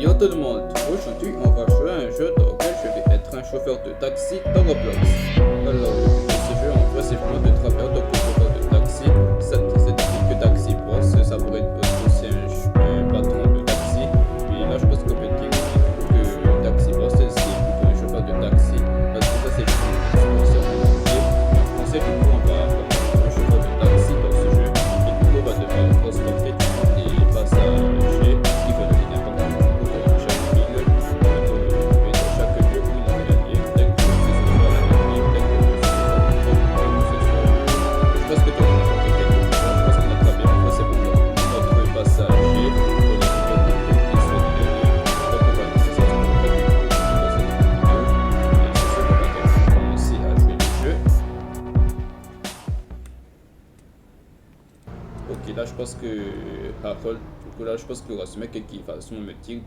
Yo tout le monde, aujourd'hui on va jouer à un jeu dans lequel je vais être un chauffeur de taxi dans Roblox. Alors le but de ce jeu en vrai c'est vraiment de travailler en tant que chauffeur de taxi. Ça dit que taxi boss, ça pourrait être aussi un patron de taxi. Puis là je pense qu'on peut dire que taxi boss c'est plutôt un chauffeur de taxi. Parce que ça c'est le en français du coup on va avoir un chauffeur de taxi dans ce jeu. Et du coup on va devoir transporter des passagers qui veulent aller n'importe où. Ok, là je pense que Harold, du coup là je pense qu'il y aura ce mec qui va sûrement me dire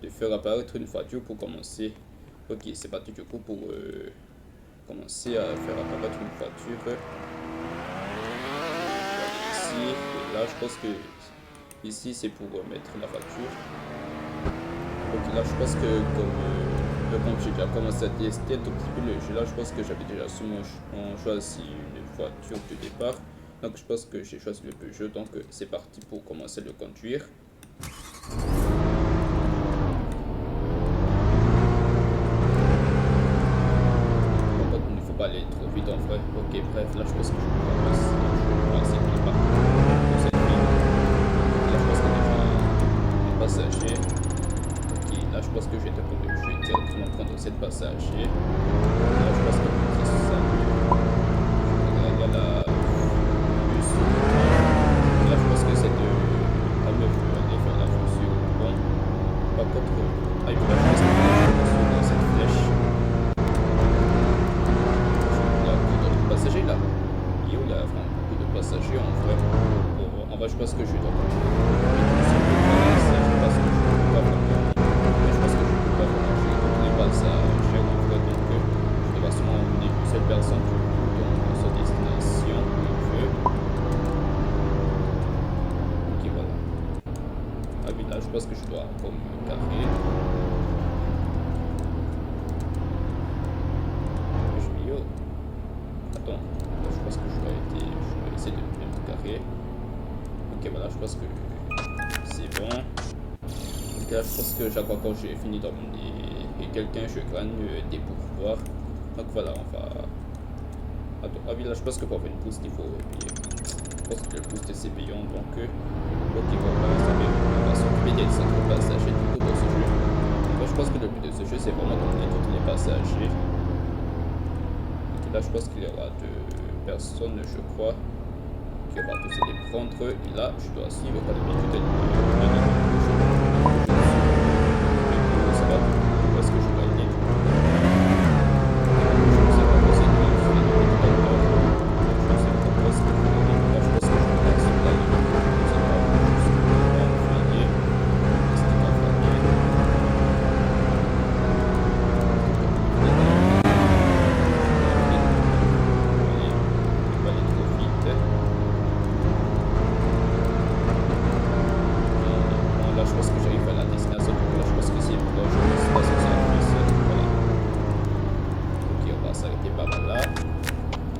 de faire apparaître une voiture pour commencer. Ok, c'est parti du coup pour commencer à faire apparaître une voiture. Ici, et là je pense que ici c'est pour mettre la voiture. Ok, là je pense que comme j'ai déjà commencé à tester un tout petit peu le jeu là, je pense que j'avais déjà sûrement choisi une voiture de départ. Donc je pense que j'ai choisi le Peugeot, donc c'est parti pour commencer le conduire. Il ne faut pas aller trop vite en vrai. Ok, bref, là je pense que je vais commencer par cette ville. Là je pense que déjà les passagers. Ok, là je pense que je vais directement prendre cette passager. Là je pense que c'est ça. Il y a la... Là, je pense que cette meuf veut aller faire la chaussure. Bon, par contre, il faut la chaussure dans cette flèche. Il y a beaucoup d'autres passagers là. Il y a vraiment beaucoup de passagers en vrai. Bon, en vrai, je pense que je dois pas. Je pense que je peux pas vraiment. Je pense que je peux pas vraiment gérer tous les passagers en vrai. Donc, je devrais sûrement emmener une seule personne dans sa destination où il veut. Là, je pense que je dois encore me carrer. Attends, je pense que je dois essayer de me carrer. Ok, voilà, je pense que c'est bon. Ok, là, je pense que chaque fois quand j'ai fini d'emmener quelqu'un, je gagne des pouvoirs. Donc voilà, on va... Attends, ah oui, là, je pense que pour avoir une boost, il faut payer. Je pense que le boost c'est payant, donc... ok, voilà, ça on va s'occuper des centres passagers du coup dans ce jeu. Moi, je pense que le but de ce jeu, c'est vraiment d'emmener tous les passagers. Ok, là, je pense qu'il y aura deux personnes, je crois, qui aura tous les prendre. Et là, je dois suivre par l'habitude ça va, où est-ce que je dois aller?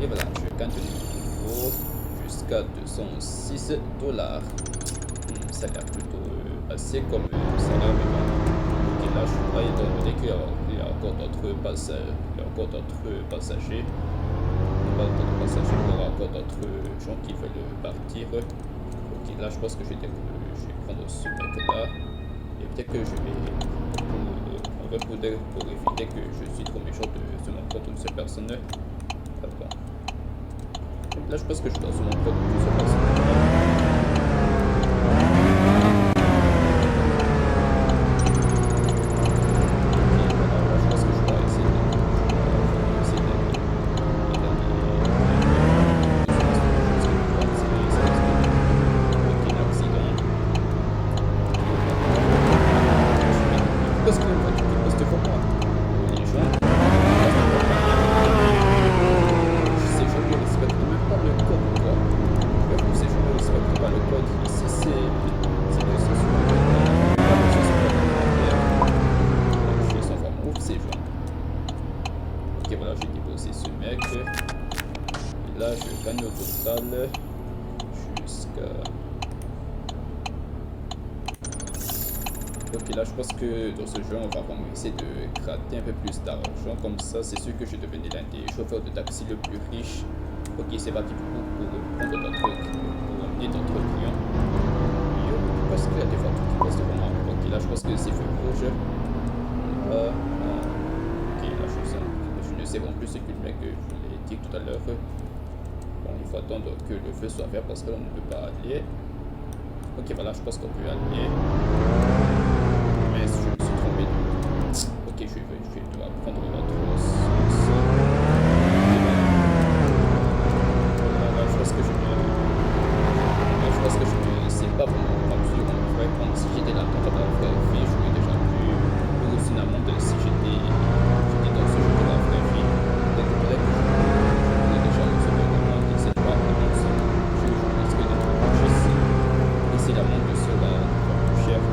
Et voilà, je gagne de nouveau jusqu'à 206 $. Ça a l'air plutôt assez comme salaire, mais bon. Ok, là je suis pas étant donné qu'il y a encore d'autres passagers. Il y a encore d'autres passagers. Pas d'autres passagers, il y aura encore d'autres gens qui veulent partir. Ok, là je pense que je vais prendre ce mec là. Et peut-être que je vais pour éviter que je suis trop méchant de se montrer une seule personne. D'accord. Là, je pense que je dois se montrer une seule personne. Ces gens ne respectent même pas le code, quoi. Ces gens ne respectent pas le code. Ici, c'est Ok, là je pense que dans ce jeu on va vraiment essayer de gratter un peu plus d'argent. Comme ça, c'est sûr que je devenais l'un des chauffeurs de taxi le plus riche. Ok, c'est parti pour prendre notre pour emmener notre client. Yo, parce qu'il y a des voitures qui passent devant moi. Ok, là je pense que c'est feu rouge. Ok, là je ne sais plus ce que le mec je l'ai dit tout à l'heure. Bon, il faut attendre que le feu soit vert parce que là on ne peut pas aller. Ok, voilà, je pense qu'on peut aller. Mais je me suis trompé. Ok, je dois prendre notre sens. Là, je pense que je ne sais pas vraiment conduire en vrai. Comme si j'étais là dans la vraie vie, j'aurais déjà pu aussi une amende si j'étais dans ce jeu de la vraie vie. Peut-être que je pourrais déjà recevoir une amende. C'est pas vraiment ça. Je risque d'être obligé et si l'amende sera plus chère.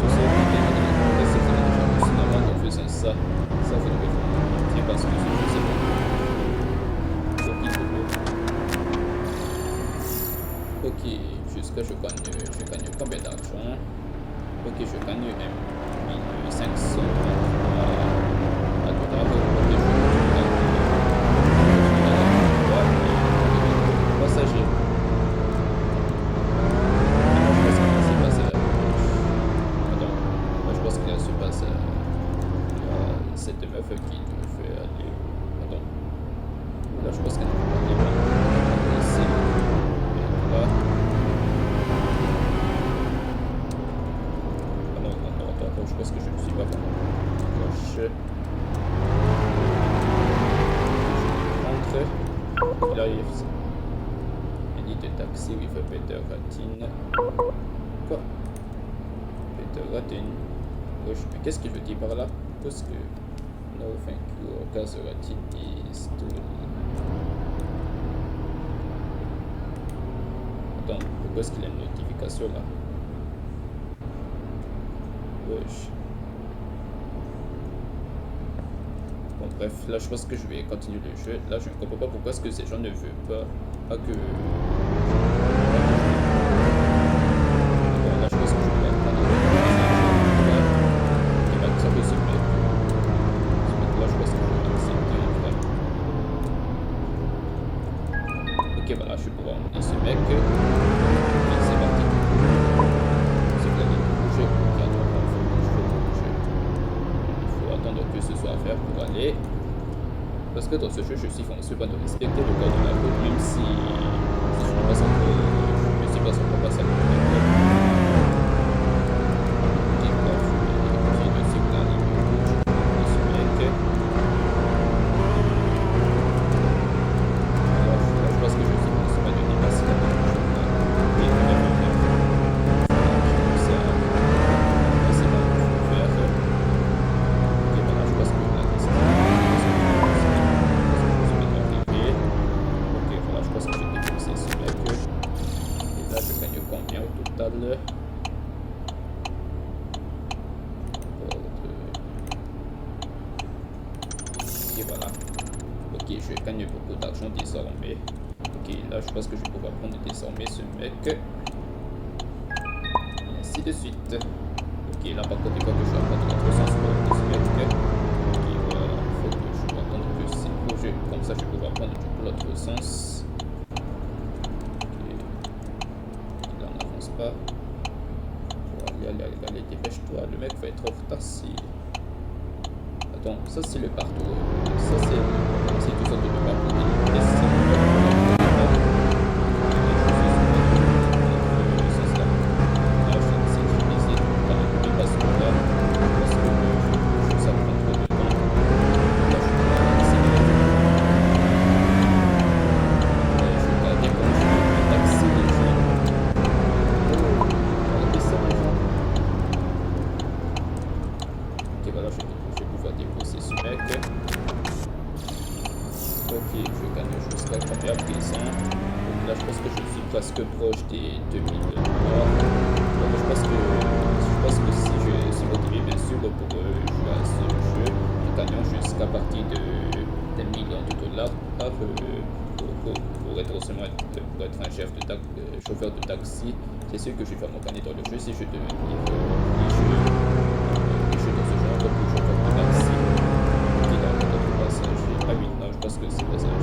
Sur ce, si vous avez déjà reçu une amende en faisant ça, ça vous devez vraiment mentir parce que ce jeu c'est bon. Ok, jusqu'à je gagne combien d'argent? Ok, je gagne 1500 à $. Ok, je passager. Je pense qu'il se passe. Attends, je pense qu'il se passe cette meuf qui me fait aller. Attends, là je pense qu'elle ne peut pas aller ici. Et là. Attends, je pense que je ne suis pas vraiment proche. Je rentre. Là, il dit de taxi with a better rating. Quoi? Better rating? Mais qu'est-ce qu'il veut dire par là? Parce que no thank you, gas rating is too. Attends, pourquoi est-ce qu'il y a une notification là? Wesh. Bon bref, là je pense que je vais continuer le jeu. Là je ne comprends pas pourquoi est-ce que ces gens ne veulent pas que... Bon, là je pense que je vais prendre il va tout simplement se mettre. Là je pense que je vais accepter en vrai. Ok, voilà, je vais pouvoir emmener ce mec. Et c'est parti. C'est la ligne rouge qui a droit rouge. Il faut attendre que ce soit à faire pour aller. Parce que dans ce jeu, je suis foncé pas de respecter le code de la route, même si je ne passe encore, je ne suis pas encore passé à côté de la route. Et bref, je vais de suivre la ligne rouge de ce mec. Alors, je pense que je suis foncé pas de dépasser la ligne rouge. Et je vais faire. Ça, c'est pas ce que je vais faire. Et voilà, je pense que la question. Ok, voilà, je pense que j'ai défoncé ce mec. Et là, je gagne combien au total? Ok, voilà. Ok, je gagne beaucoup d'argent désormais. Ok, là, je pense que je vais pouvoir prendre désormais ce mec. Et ainsi de suite. Ok, là, par contre, il faut que je apprenne notre sens pour ce mec. Ok, voilà, il faut que je vais attendre que c'est rouge. Comme ça, je vais pouvoir prendre du coup l'autre sens. Là on n'avance pas. Allez, dépêche-toi, le mec va être en retard si... Attends, ça c'est le parcours. Ça c'est tout ça de le parcours. Ok, je gagne jusqu'à comment gagner dans le jeu, c'est je devenir les jeux dans ce genre, donc je vois que taxi. Ok, là, on a d'autres passagers. Ah oui, non, je pense que c'est passager.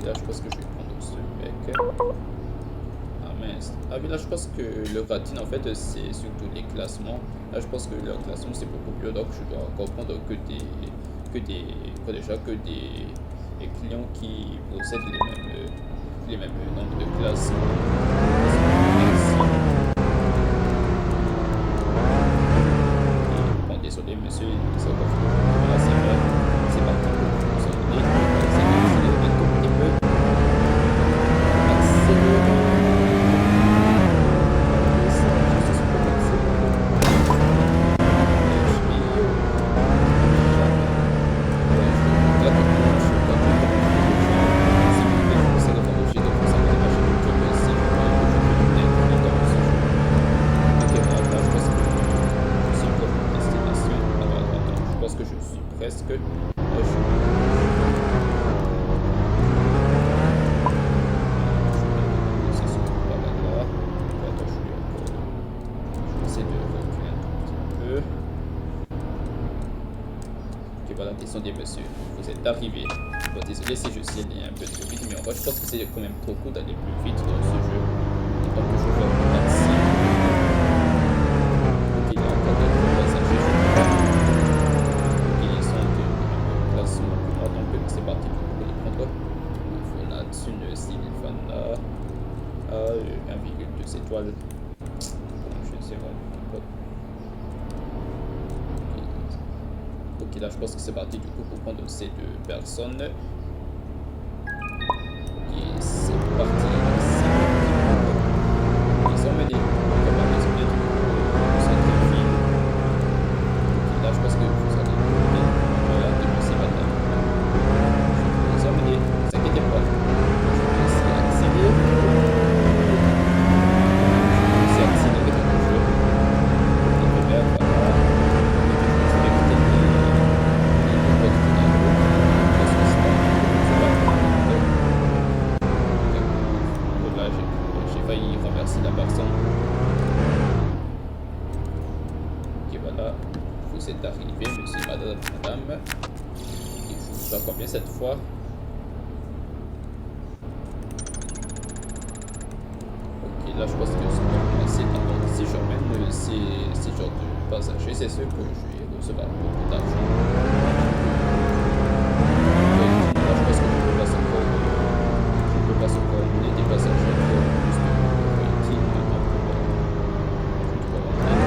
Là, je pense que je vais prendre ce mec. Ah mince. Ah oui, là, je pense que le ratine, en fait, c'est surtout les classements. Là, je pense que leur classement, c'est beaucoup plus haut. Donc, je dois comprendre que des clients qui possèdent les mêmes nombres de classements. Bon, désolé, monsieur, ça va. Voilà, c'est vrai. C'est parti pour vous emmener. C'est accélérer un tout petit peu. Que je suis presque. Voilà, descendez monsieur, vous êtes arrivé. Bon, désolé si je suis allé un peu trop vite, mais en vrai, je pense que c'est quand même trop cool d'aller plus vite dans ce jeu. En tant que chauffeur de taxi. Ok, il y a encore d'autres passagers, je crois. Ok, ils sont de classement plus bas, donc c'est parti pour les prendre. Voilà, une Sylvana à 1,2 étoiles. Je ne sais pas. Ok, là je pense que c'est parti du coup pour prendre ces deux personnes. Ok, c'est parti. Ils ont mené comme un esprit au centre-ville. Ok, là je pense que vous allez bien. Voilà, depuis ces batailles. Ils ont mené, ne vous inquiétez pas. Je vais essayer d'accélérer. Je vais essayer d'accélérer dans le jeu. Et bien, voilà. J'ai failli renverser la personne. Ok, voilà. Vous êtes arrivé, monsieur, madame. Et je vous vois combien cette fois? Ok, là, je pense que c'est tendance. Si j'emmène ces genres de passagers, c'est sûr que je vais recevoir beaucoup d'argent. Là, je pense que je peux pas encore emmener des passagers pour plus de rating. Donc, je dois emmener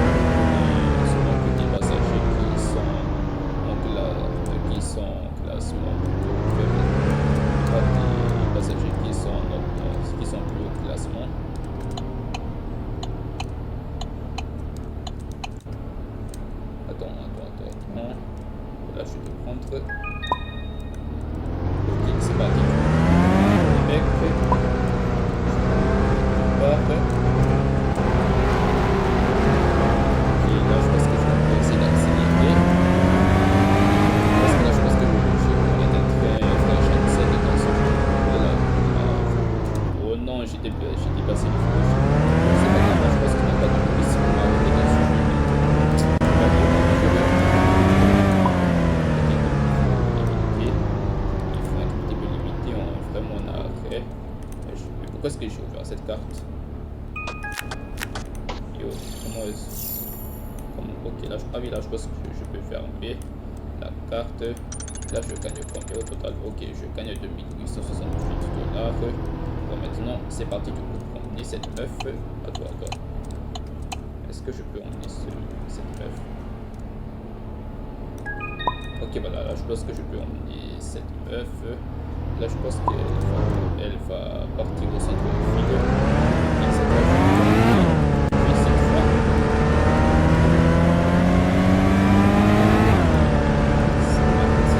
seulement que des passagers qui sont en classement plutôt faible. Pas des passagers qui sont plus haut classement. Attends. Là, je vais te prendre. Ok, c'est parti. Mec. Parfait. Ok, là, je pense que je vais essayer d'accélérer. Parce que là, je pense que j'ai moyen d'être très chanceux dans ce jeu. Voilà. Oh non, j'ai dépassé le feu. C'est pas grave, je pense qu'il n'y a pas de police pour m'arrêter dans ce jeu. Pourquoi est-ce que j'ai ouvert cette carte? Yo, comment est-ce... Ok, là, ah oui, là, je pense que je peux fermer la carte. Là, je gagne combien au total? Ok, je gagne 2868 $. Bon, maintenant, c'est parti du coup pour emmener cette meuf. Attends. Est-ce que je peux emmener cette meuf? Ok, voilà, là, je pense que je peux emmener cette meuf. Là, je pense qu'elle va partir au centre-ville. Et cette fois, je vais emmener. Puis cette fois. C'est parti.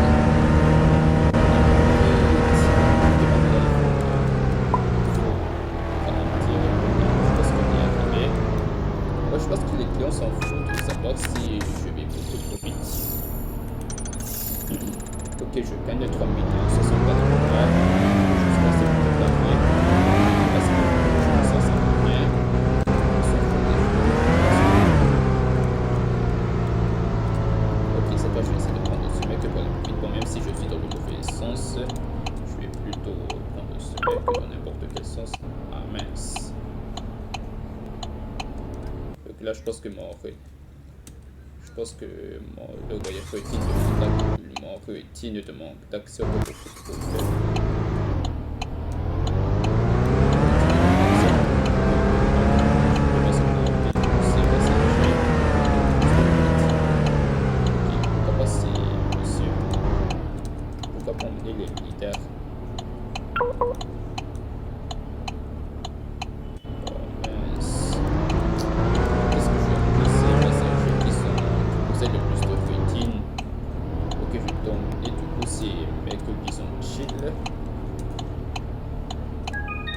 avec dans n'importe quel sens. Ah mince. Donc là, je pense que je pense que le voyage mon rétine de mon d'action pour le faire.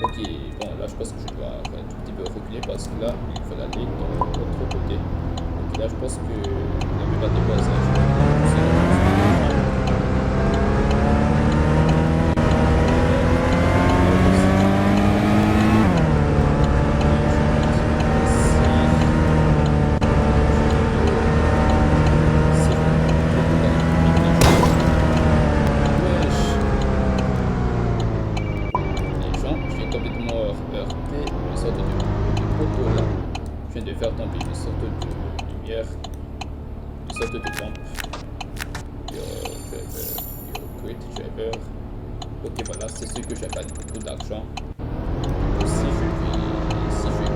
Ok, bon là je pense que je dois un tout petit peu reculer parce que là il faut aller dans l'autre côté. Donc là je pense que la plupart des voisins, de faire tomber une sorte de lumière, une sorte de lampe. Driver. Ok, voilà, c'est ce que j'ai gagné beaucoup d'argent. Si je vais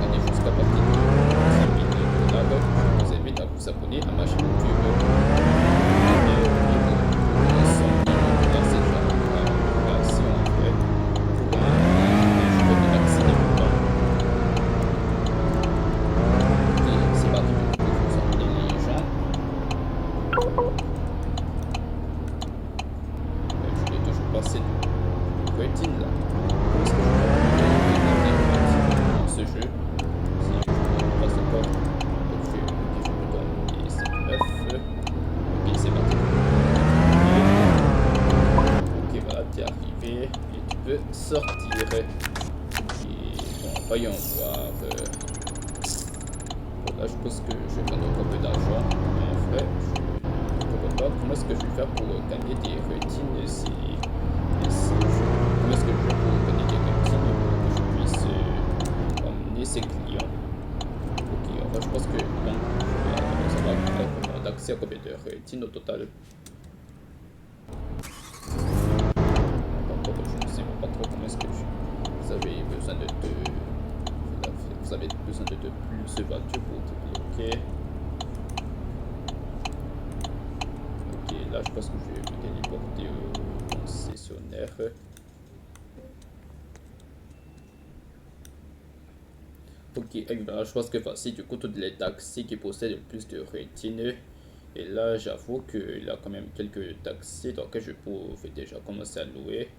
gagner jusqu'à partir de 5 000 $, je vous invite à vous abonner à ma chaîne YouTube. Sortir et bon, voyons voir. Bon, là je pense que je vais prendre un peu d'argent, mais en vrai je ne comprends pas comment est-ce que je vais faire pour gagner des rétines si comment est-ce que je vais faire pour gagner des rétines pour que je puisse emmener ses clients. Ok, enfin je pense que bon, ça va avoir accès à combien de rétines au total. Vous avez besoin de plus de voitures pour débloquer. Ok, là je pense que je vais me téléporter au concessionnaire. Ok, et là je pense que voici du coup toutes les taxis qui possèdent plus de rétine. Et là j'avoue qu'il y a quand même quelques taxis donc je pouvais déjà commencer à louer.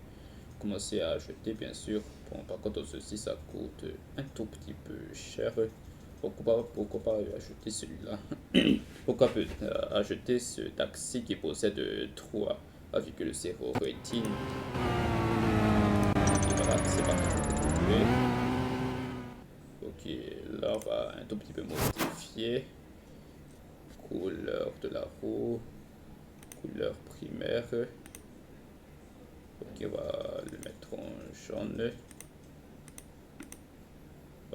Commencer à acheter bien sûr. Bon, par contre ceci ça coûte un tout petit peu cher. Pourquoi pas acheter celui-là? Pourquoi pas acheter ce taxi qui possède 3,0 rétine? Et voilà, c'est parti. Ok, là on va un tout petit peu modifier. Couleur de la roue, couleur primaire. Ok, on va le mettre en jaune.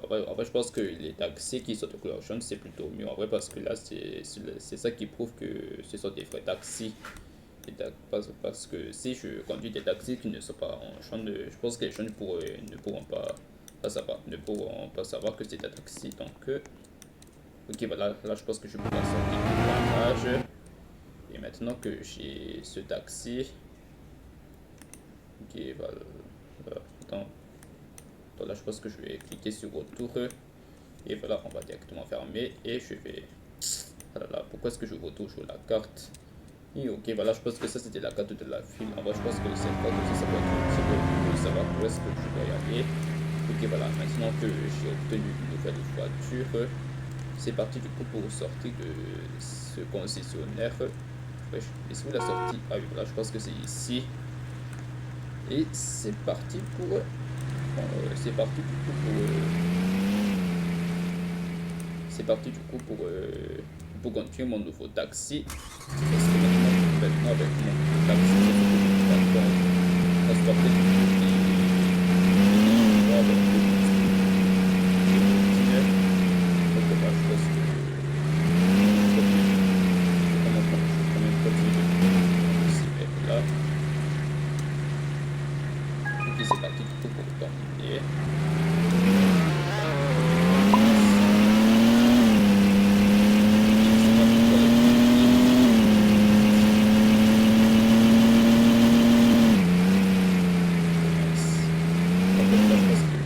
En vrai, je pense que les taxis qui sont de couleur jaune, c'est plutôt mieux en vrai parce que là, c'est ça qui prouve que ce sont des vrais taxis. Parce que si je conduis des taxis qui ne sont pas en jaune, je pense que les gens ne pourront pas savoir que c'est un taxi. Donc, ok, voilà, là je pense que je peux sortir du garage. Et maintenant que j'ai ce taxi, ok, voilà, attends. Donc là, je pense que je vais cliquer sur retour. Et voilà, on va directement fermer. Et je vais. Voilà, pourquoi est-ce que je retourne sur la carte? Et ok, voilà, je pense que ça c'était la carte de la ville. En vrai, je pense que cette carte aussi, ça peut être un petit peu pour savoir où est-ce que je dois y aller. Ok, voilà, maintenant que j'ai obtenu une nouvelle voiture, c'est parti du coup pour sortir de ce concessionnaire. Ouais, est-ce que la sortie? Ah oui, voilà, je pense que c'est ici. Et c'est parti pour. C'est parti du coup pour. C'est parti du coup pour continuer mon nouveau taxi. Parce que maintenant avec mon taxi, je vais transporter là, je pense que...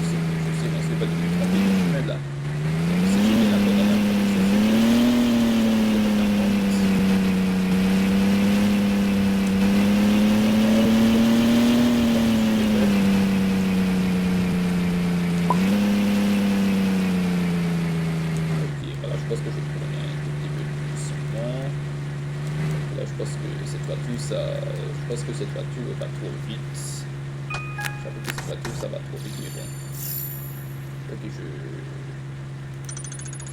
Je sais, on ne se fait pas de me tromper de chemin là. Si j'ai bien abordé la première chose, c'est que je vais faire mon mix. Ok, voilà, je pense que je vais tourner un tout petit peu doucement. Là, je pense que cette voiture, je pense que cette voiture va trop vite. J'avoue que cette voiture, ça va trop vite, mais bon. Ok, je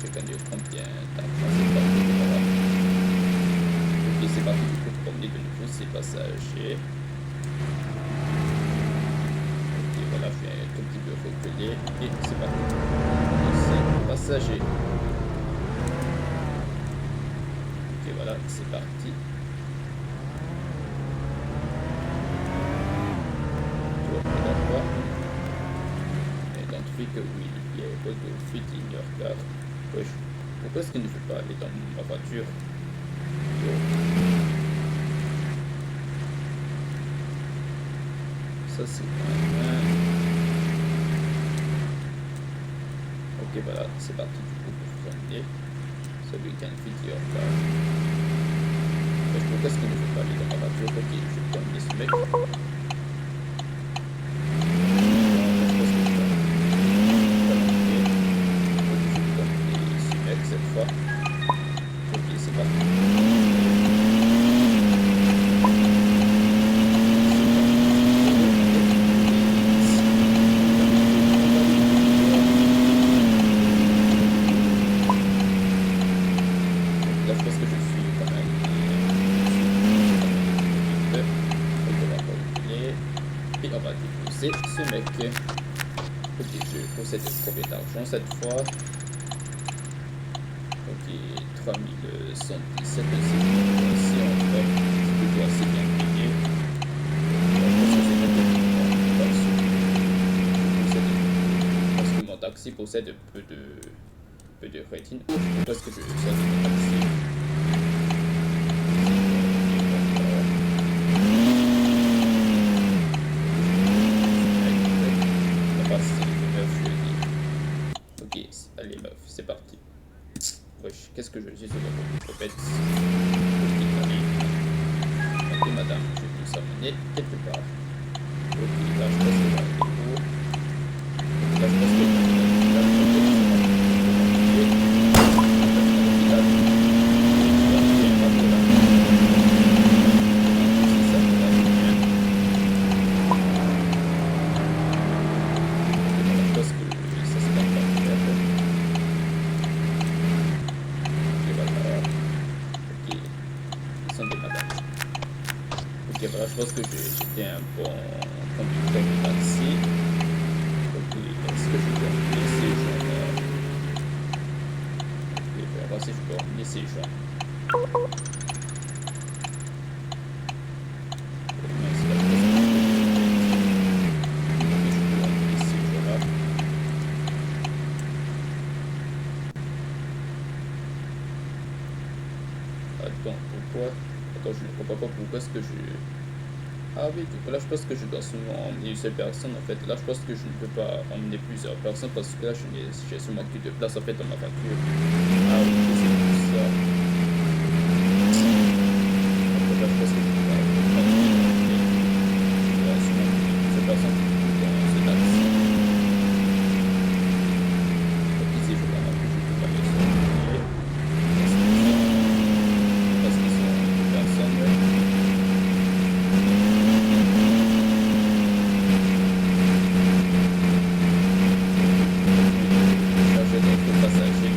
gagne combien d'argent cette voiture, voilà. Ok, c'est parti du coup pour promener de nouveau ces passagers. Ok, voilà, je vais un tout petit peu reculer et c'est parti pour ces passagers. Ok, voilà, c'est parti. Que oui, il y a pas de fuite ignore. Wesh, pourquoi est-ce qu'il ne veut pas aller dans ma voiture? Yo. Ça c'est un... Ok, voilà, c'est parti du coup pour vous emmener. Celui qui a une fuite ignore. Wesh, pourquoi est-ce qu'il ne veut pas aller dans ma voiture? Ok, je vais emmener ce mec. Cette fois. Ok, c'est parti. Là, je pense que je suis quand même. Ok, on va reculer. Et on va déposer ce mec. Ok, je possède combien d'argent cette fois? Ok, 3117, c'est assez en fait, c'est plutôt assez bien payé. Parce que mon taxi possède peu de rating. Parce que je sors de mon taxi. Ok, allez meuf, c'est parti. Wesh, qu'est-ce que je suis sur la bête. Ok madame, je vais vous amener quelque part. Ok, là je pense que là je pense que voilà, je pense que j'étais un bon conducteur de taxi. Ok, est-ce que je peux emmener ces gens-là? Ok, on va voir si je peux emmener ces gens. Attends, pourquoi? Attends, je ne comprends pas pourquoi est-ce que je... Ah oui, du coup là je pense que je dois seulement emmener une seule personne en fait. Là je pense que je ne peux pas emmener plusieurs personnes parce que là j'ai seulement plus de place en fait dans ma voiture. Ah oui, c'est pour ça. Donc là je pense que je peux pas emmener seulement une seule personne dans ce taxi. Donc ici je vois que je peux pas les emmener. Parce qu'ils sont deux personnes. Passager.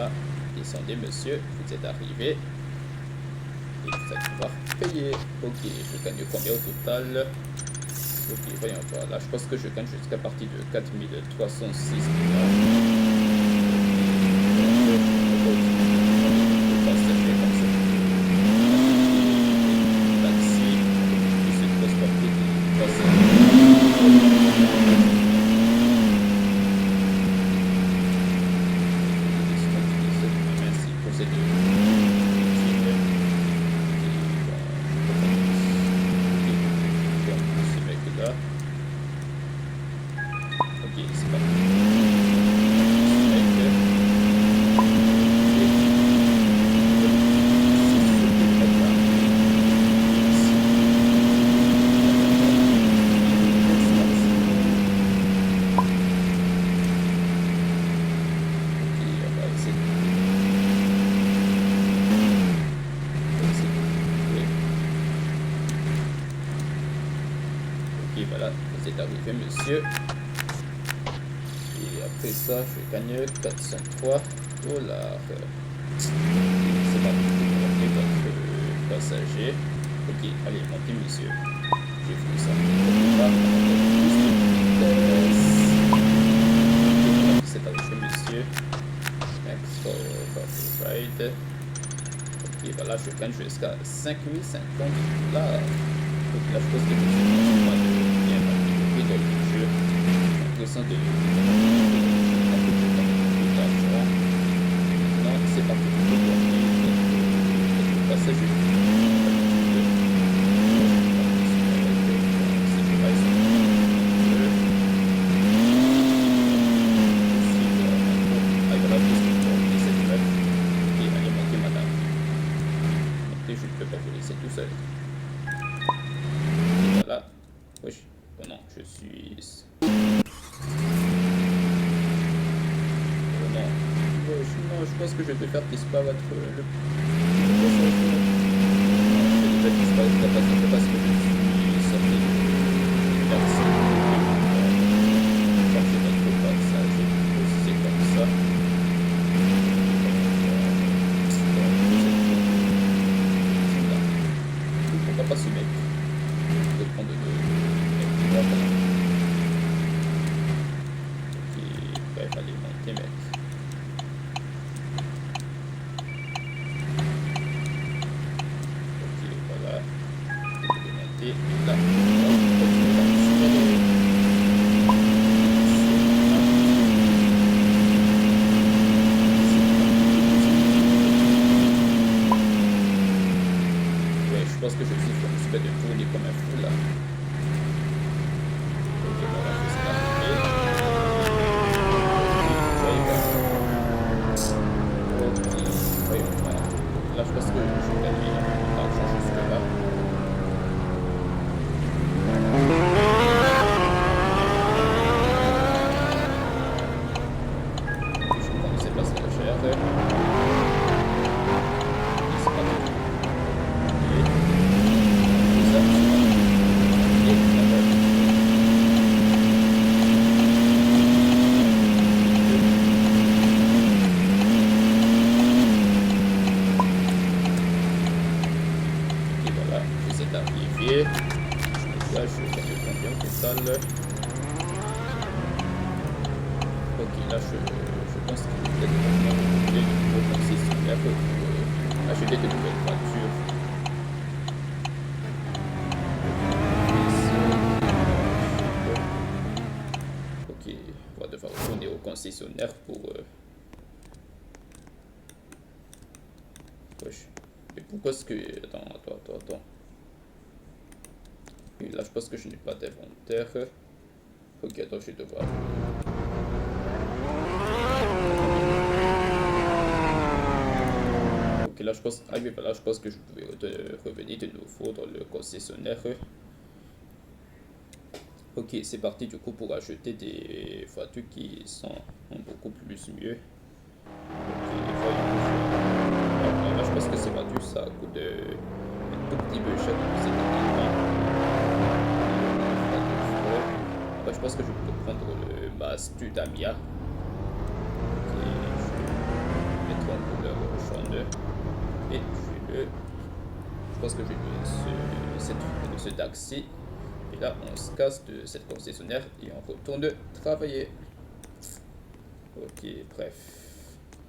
voilà. Descendez, monsieur. Vous êtes arrivé. Et vous allez pouvoir payer. Ok, je gagne combien au total? Ok, voyons voir. Là, je pense que je gagne jusqu'à partir de 4306 Et voilà, vous êtes arrivé, monsieur. Et après ça, je gagne 403 dollars. C'est parti pour monter votre passager. Ok, allez, montez, monsieur. J'ai voulu ça. C'est arrivé, monsieur. Thanks for the ride. Ok, voilà, je gagne jusqu'à 5050 dollars. Donc là, je pense que je suis pas de bien manipulé dans le jeu. J'ai l'impression de l'argent. Maintenant, c'est parti pour le passager. Je ne peux pas vous laisser tout seul. Voilà. Oui. Oh non, je suis... Oh non. Non, je pense que je vais faire disparaître le... Je vais faire disparaître la patente parce que je suis sorti de... Merci. Changer notre passage. C'est comme ça. Pourquoi pas ce mec? De prendre de ok, bref, allez, monter, mec. Ok, voilà. Vous pouvez monter, et là, ouais, je pense que je suis de tourner comme un fou là. Ok, voilà, je suis arrivé. Ok, voyons voir. Là, je pense que je gagne l'argent jusque là. Je prends ces places très chères. Arrivé. Là, je gagne combien au total? Ok, là, je pense qu'il y a peut-être de nouveaux concessionnaires pour acheter de nouvelles voitures. Ok, on va devoir retourner au concessionnaire pour... Wesh. Et pourquoi est-ce que... Attends. Et là, je pense que je n'ai pas d'inventaire. Ok, attends, je vais devoir... Ok, là, je pense... Ah oui, voilà, je pense que je pouvais revenir de nouveau dans le concessionnaire. Ok, c'est parti du coup pour acheter des voitures qui sont beaucoup plus mieux. Ok, voyons. Là, je pense que ces voitures, ça coûte un tout petit peu cher depuis cet équipement. Je pense que je peux prendre le Mazda Damia. Ok, je vais mettre pense que je vais louer ce taxi. Et là, on se casse de cette concessionnaire et on retourne travailler. Ok, bref.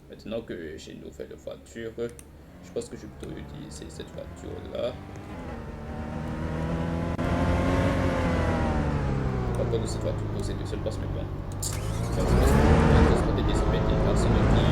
Maintenant que j'ai une nouvelle voiture, je pense que je vais plutôt utiliser cette voiture-là. Par contre, cette voiture possède de seule place, mais bon. Ça, je pense que je vais transporter des embêtés des personnes qui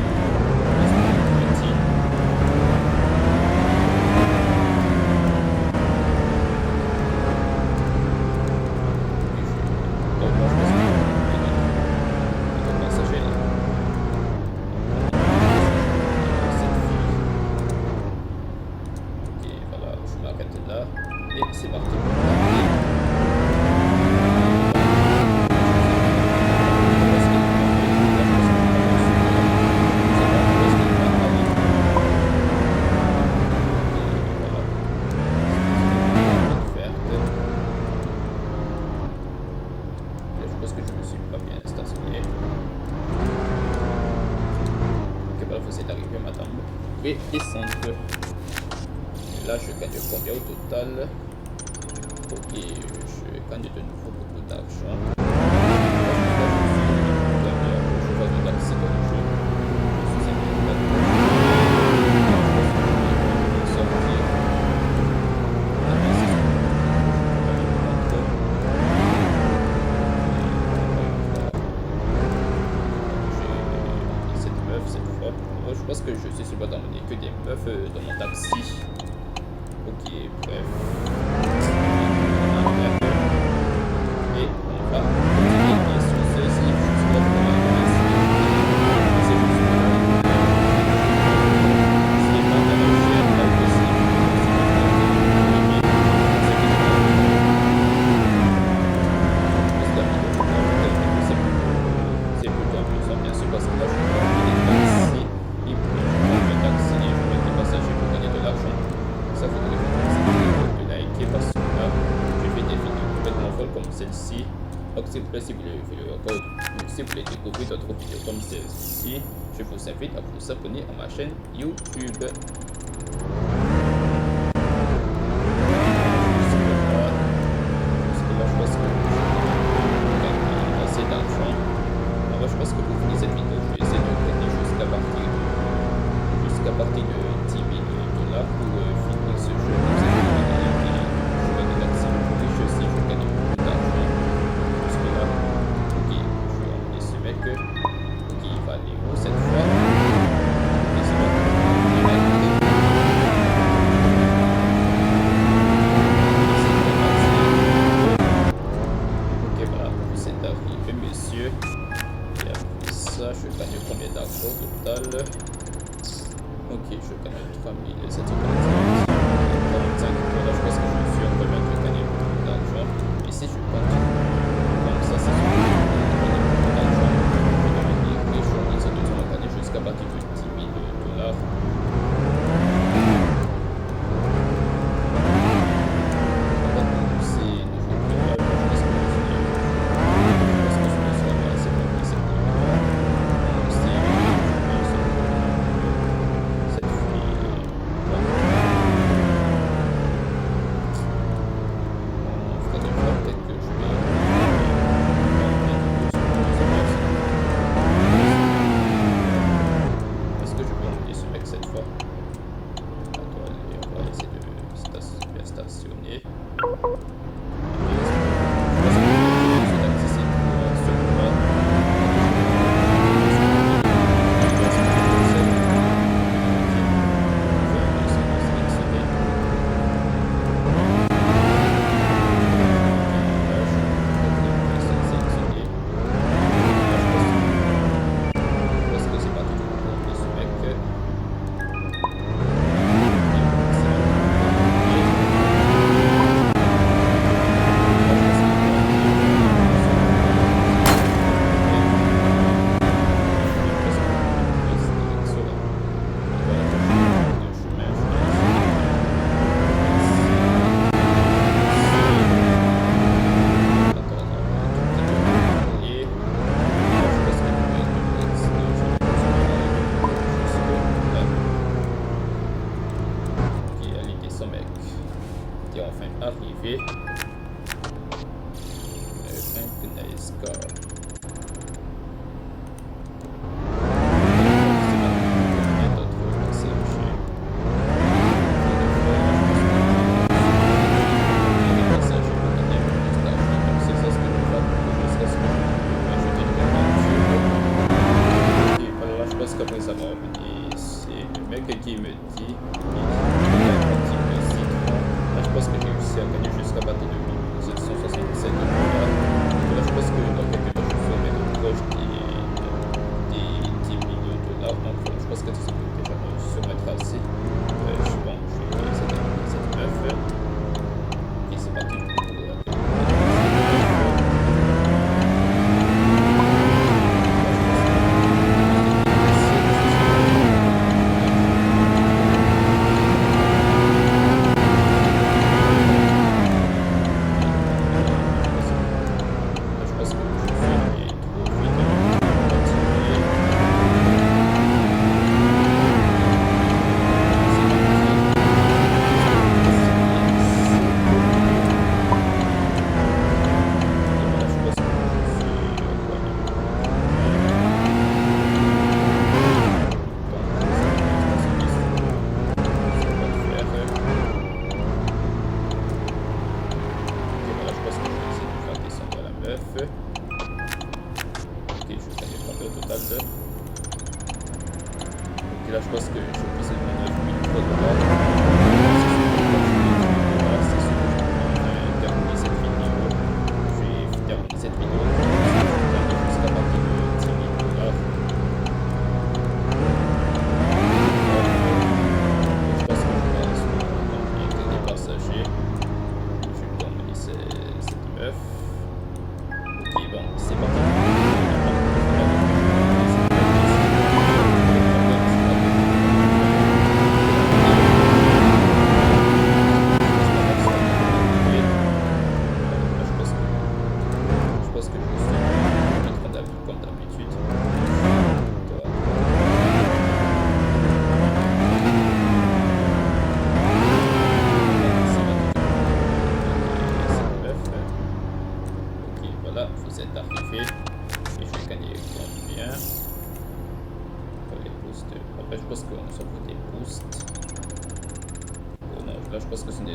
vais descendre. Là, je gagne combien au total? Ok, je gagne de nouveau beaucoup d'argent. Je vois de taxi dans le jeu. Je suis sortir. J'ai cette meuf cette fois. Je pense que je suis supposé d'emmener que des meufs dans mon taxi. Ok, bref. Et on va continuer sur ceci jusqu'à ce qu'on si vous voulez découvrir d'autres vidéos comme celle-ci, je vous invite à vous abonner à ma chaîne YouTube. Assez d'argent. Alors je pense que pour finir cette vidéo, je vais essayer de gagner jusqu'à partir de 10 000 $ pour finir ce jeu. Je vais de l'action pour les jeux si je gagne beaucoup d'argent. Jusque là. Ok, je vais emmener ce mec qui va aller où cette fois. Et c'est bon. Ok, voilà, c'est arrivé, messieurs. Et après ça, je gagne combien d'argent au total? Ok, je gagne 3745. Voilà, je pense que je suis en train de gagner beaucoup d'argent. Et si je continue comme ça, c'est sûr que je vais gagner beaucoup d'argent. Je vais devenir riche, on va gagner jusqu'à partir de 10 000 $. arriver. 5 nice car. Après ça va revenir, c'est le mec qui me dit là je pense que j'ai réussi à gagner jusqu'à partir de 1767 $. Là je pense que dans quelques temps je serai proche des 10 millions $. Donc je pense que ça peut déjà se mettre assez. Bon, je vais cette meuf. Et c'est parti pour là, je pense que je puisse demander 1000 $. C'est ce que je vais terminer cette vidéo. Je vais terminer cette vidéo jusqu'à partir de 10 000 $. Je pense que je vais sur des passagers. Je vais terminer cette meuf. Ok, bon, c'est parti. Vous êtes arrivé et je vais gagner combien pour les boosts. Après, je pense qu'on s'en fout des boosts. Oh non, là, je pense que ce n'est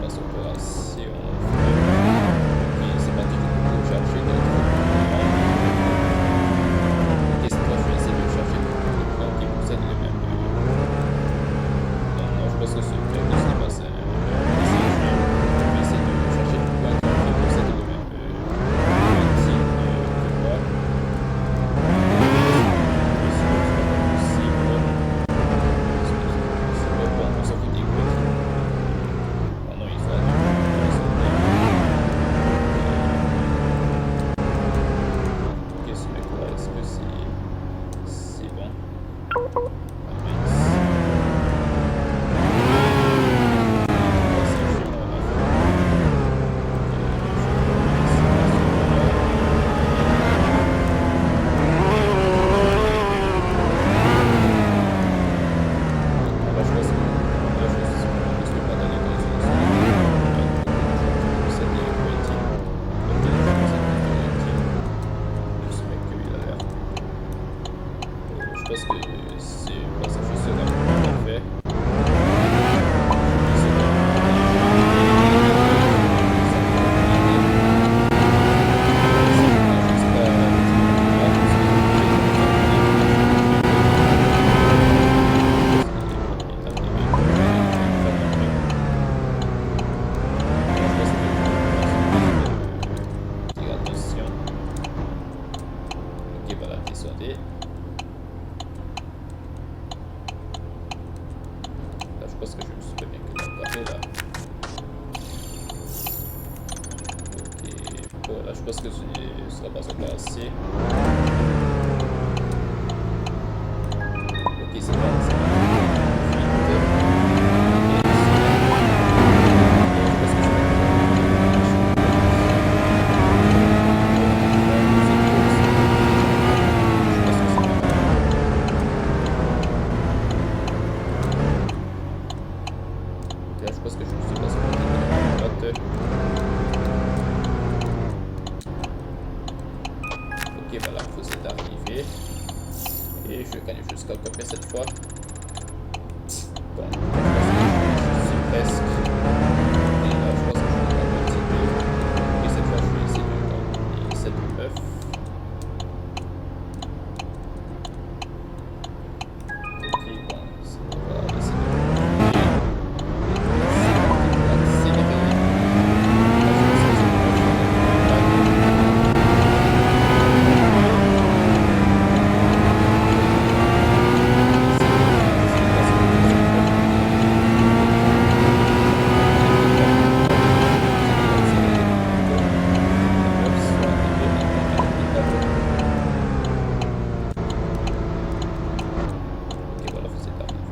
pas son opération. Ok, c'est parti pour chercher d'autres plans. Ok, cette fois, je vais essayer de chercher d'autres plans qui possèdent le même. Non, je pense que ce n'est pas ça. Je vais essayer de chercher des plans qui possèdent le même. Parce que c'est parce que je suis dans le fait. Ok, voilà, descendez. Je pense que je me suis très bien que là. Ok, bon, là je pense que ce sera pas encore assez. Ok, c'est pas. Je pense que je me suis passé par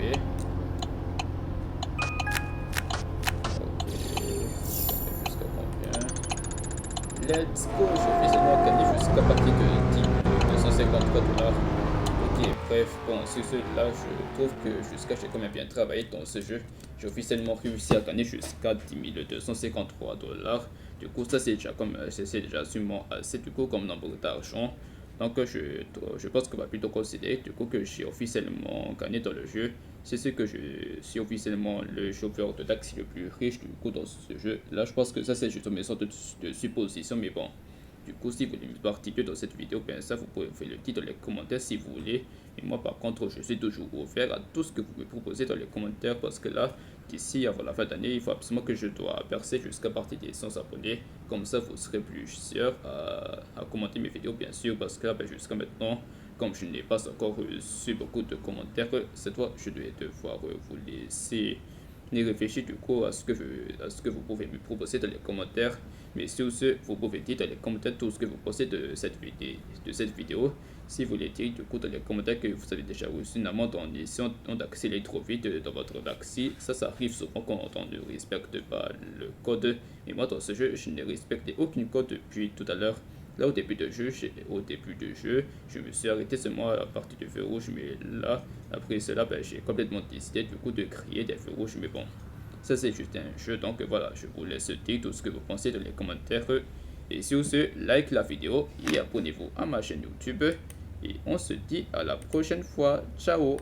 fait. Ok, jusqu'à combien? Let's go, j'ai officiellement gagné jusqu'à partir de 253 $. Ok, bref, bon, sur ce là, je trouve que jusqu'à j'ai quand même bien travaillé dans ce jeu. J'ai officiellement réussi à gagner jusqu'à 10 253 $. Du coup, ça c'est déjà comme c'est déjà sûrement assez du coup comme nombre d'argent. Donc je pense qu'on va plutôt considérer du coup que j'ai officiellement gagné dans le jeu. C'est ce que je suis officiellement le chauffeur de taxi le plus riche du coup dans ce jeu. Là, je pense que ça c'est juste une sorte de supposition, mais bon. Du coup, si vous voulez participer dans cette vidéo, bien ça, vous pouvez faire le titre dans les commentaires si vous voulez. Et moi, par contre, je suis toujours ouvert à tout ce que vous me proposez dans les commentaires parce que là, d'ici avant la fin d'année, il faut absolument que je dois percer jusqu'à partir des 100 abonnés. Comme ça, vous serez plus sûr à commenter mes vidéos, bien sûr, parce que là, ben, jusqu'à maintenant, comme je n'ai pas encore reçu beaucoup de commentaires, cette fois, je vais devoir vous laisser ni réfléchir du coup à ce que vous pouvez me proposer dans les commentaires. Mais sur ce, vous pouvez dire dans les commentaires tout ce que vous pensez de cette vidéo. Si vous voulez dire du coup dans les commentaires que vous avez déjà reçu une amende en essayant d'accélérer trop vite dans votre taxi, ça arrive souvent quand on ne respecte pas le code. Et moi dans ce jeu, je ne respecte aucun code depuis tout à l'heure. Là au début du jeu, je me suis arrêté seulement à partir du feu rouge, mais là, après cela, ben, j'ai complètement décidé du coup de créer des feux rouges, mais bon, ça c'est juste un jeu, donc voilà, je vous laisse dire tout ce que vous pensez dans les commentaires. Et sur ce, like la vidéo et abonnez-vous à ma chaîne YouTube. Et on se dit à la prochaine fois. Ciao!